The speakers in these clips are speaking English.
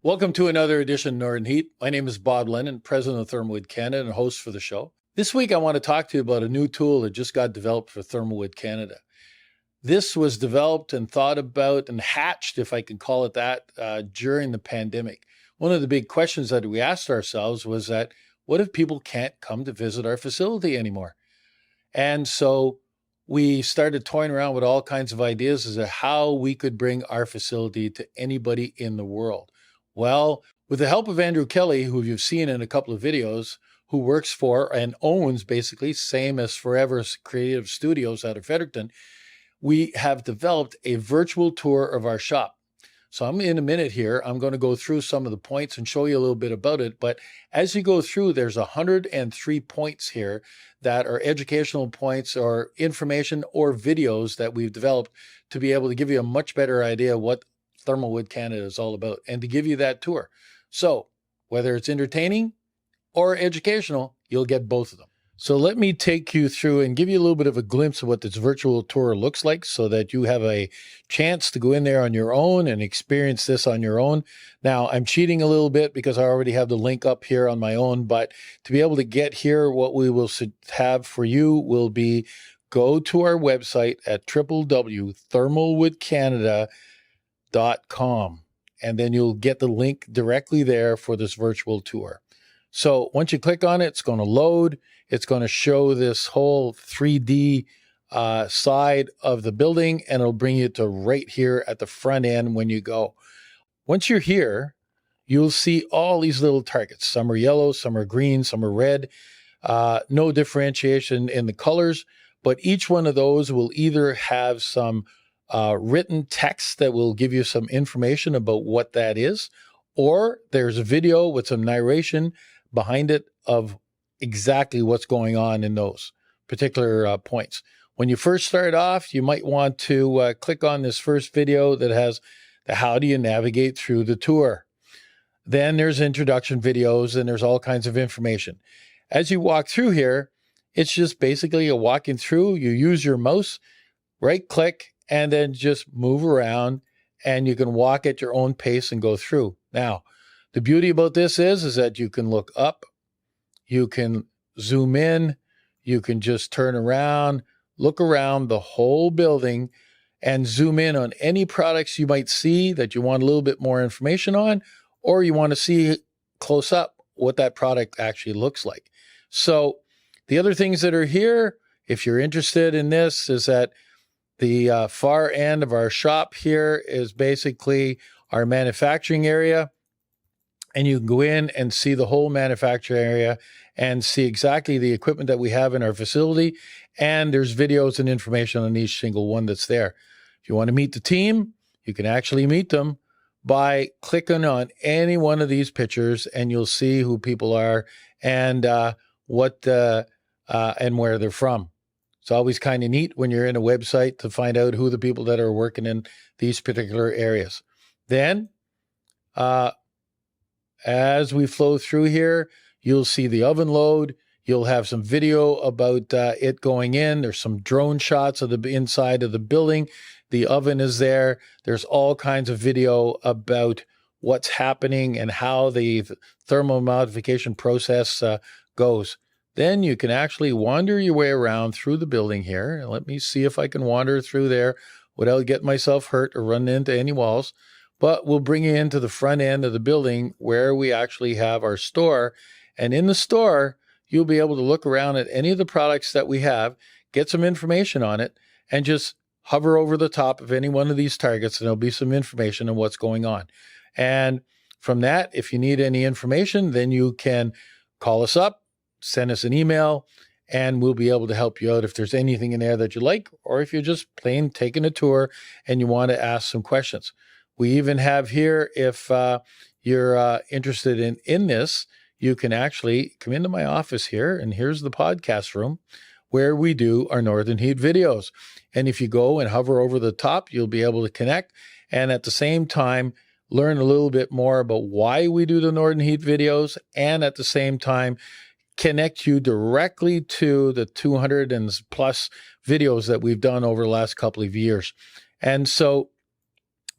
Welcome to another edition of Northern Heat. My name is Bob Lennon, president of Thermalwood Canada and host for the show. This week, I want to talk to you about a new tool that just got developed for Thermalwood Canada. This was developed and thought about and hatched, if I can call it that, during the pandemic. One of the big questions that we asked ourselves was that, what if people can't come to visit our facility anymore? And so we started toying around with all kinds of ideas as to how we could bring our facility to anybody in the world. Well, with the help of Andrew Kelly, who you've seen in a couple of videos, who works for and owns basically, same as Forever's Creative Studios out of Fredericton, we have developed a virtual tour of our shop. So I'm in a minute here, I'm going to go through some of the points and show you a little bit about it. But as you go through, there's 103 points here that are educational points or information or videos that we've developed to be able to give you a much better idea what Thermalwood Canada is all about and to give you that tour. So whether it's entertaining or educational, you'll get both of them. So let me take you through and give you a little bit of a glimpse of what this virtual tour looks like so that you have a chance to go in there on your own and experience this on your own. Now, I'm cheating a little bit because I already have the link up here on my own, but to be able to get here, what we will have for you will be go to our website at www.thermalwoodcanada.com, and then you'll get the link directly there for this virtual tour. So once you click on it, it's going to load. It's going to show this whole 3D side of the building, and it'll bring you to right here at the front end when you go. Once you're here, you'll see all these little targets. Some are yellow, some are green, some are red. No differentiation in the colors, but each one of those will either have some written text that will give you some information about what that is, or there's a video with some narration behind it of exactly what's going on in those particular points. When you first start off, you might want to click on this first video that has the how do you navigate through the tour. Then there's introduction videos and there's all kinds of information. As you walk through here, it's just basically a walking through. You use your mouse, right click, and then just move around, and you can walk at your own pace and go through. Now, the beauty about this is that you can look up, you can zoom in, you can just turn around, look around the whole building, and zoom in on any products you might see that you want a little bit more information on, or you want to see close up what that product actually looks like. So the other things that are here, if you're interested in this, is that the far end of our shop here is basically our manufacturing area. And you can go in and see the whole manufacturing area and see exactly the equipment that we have in our facility. And there's videos and information on each single one that's there. If you want to meet the team, you can actually meet them by clicking on any one of these pictures, and you'll see who people are and what and where they're from. It's always kind of neat when you're in a website to find out who the people that are working in these particular areas. Then, as we flow through here, you'll see the oven load. You'll have some video about it going in. There's some drone shots of the inside of the building. The oven is there. There's all kinds of video about what's happening and how the thermal modification process goes. Then you can actually wander your way around through the building here. Let me see if I can wander through there without getting myself hurt or running into any walls. But we'll bring you into the front end of the building where we actually have our store. And in the store, you'll be able to look around at any of the products that we have, get some information on it, and just hover over the top of any one of these targets, and there'll be some information on what's going on. And from that, if you need any information, then you can call us up, send us an email, and we'll be able to help you out if there's anything in there that you like, or if you're just plain taking a tour and you want to ask some questions. We even have here, if you're interested in this, you can actually come into my office here, and here's the podcast room where we do our Northern Heat videos. And if you go and hover over the top, you'll be able to connect, and at the same time, learn a little bit more about why we do the Northern Heat videos, and at the same time, connect you directly to the 200 and plus videos that we've done over the last couple of years. And so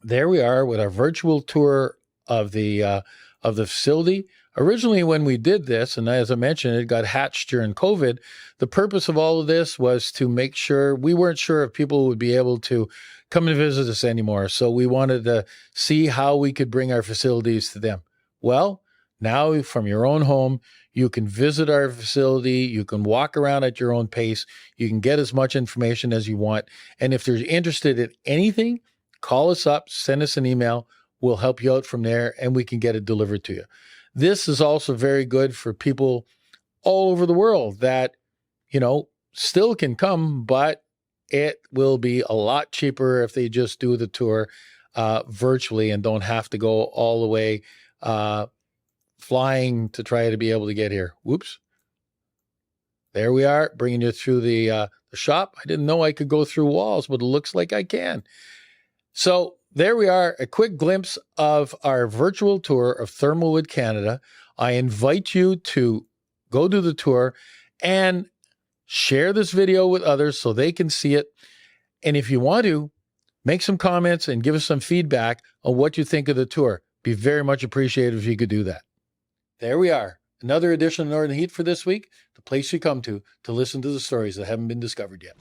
there we are with our virtual tour of the facility. Originally, when we did this, and as I mentioned, it got hatched during COVID, the purpose of all of this was to make sure we weren't sure if people would be able to come and visit us anymore. So we wanted to see how we could bring our facilities to them. Well, now from your own home, you can visit our facility. You can walk around at your own pace. You can get as much information as you want. And if they're interested in anything, call us up, send us an email. We'll help you out from there, and we can get it delivered to you. This is also very good for people all over the world that, still can come, but it will be a lot cheaper if they just do the tour virtually and don't have to go all the way flying to try to be able to get here. Whoops. There we are, bringing you through the shop. I didn't know I could go through walls, but it looks like I can. So there we are, a quick glimpse of our virtual tour of Thermalwood, Canada. I invite you to go do the tour and share this video with others so they can see it. And if you want to, make some comments and give us some feedback on what you think of the tour. Be very much appreciated if you could do that. There we are, another edition of Northern Heat for this week, the place you come to listen to the stories that haven't been discovered yet.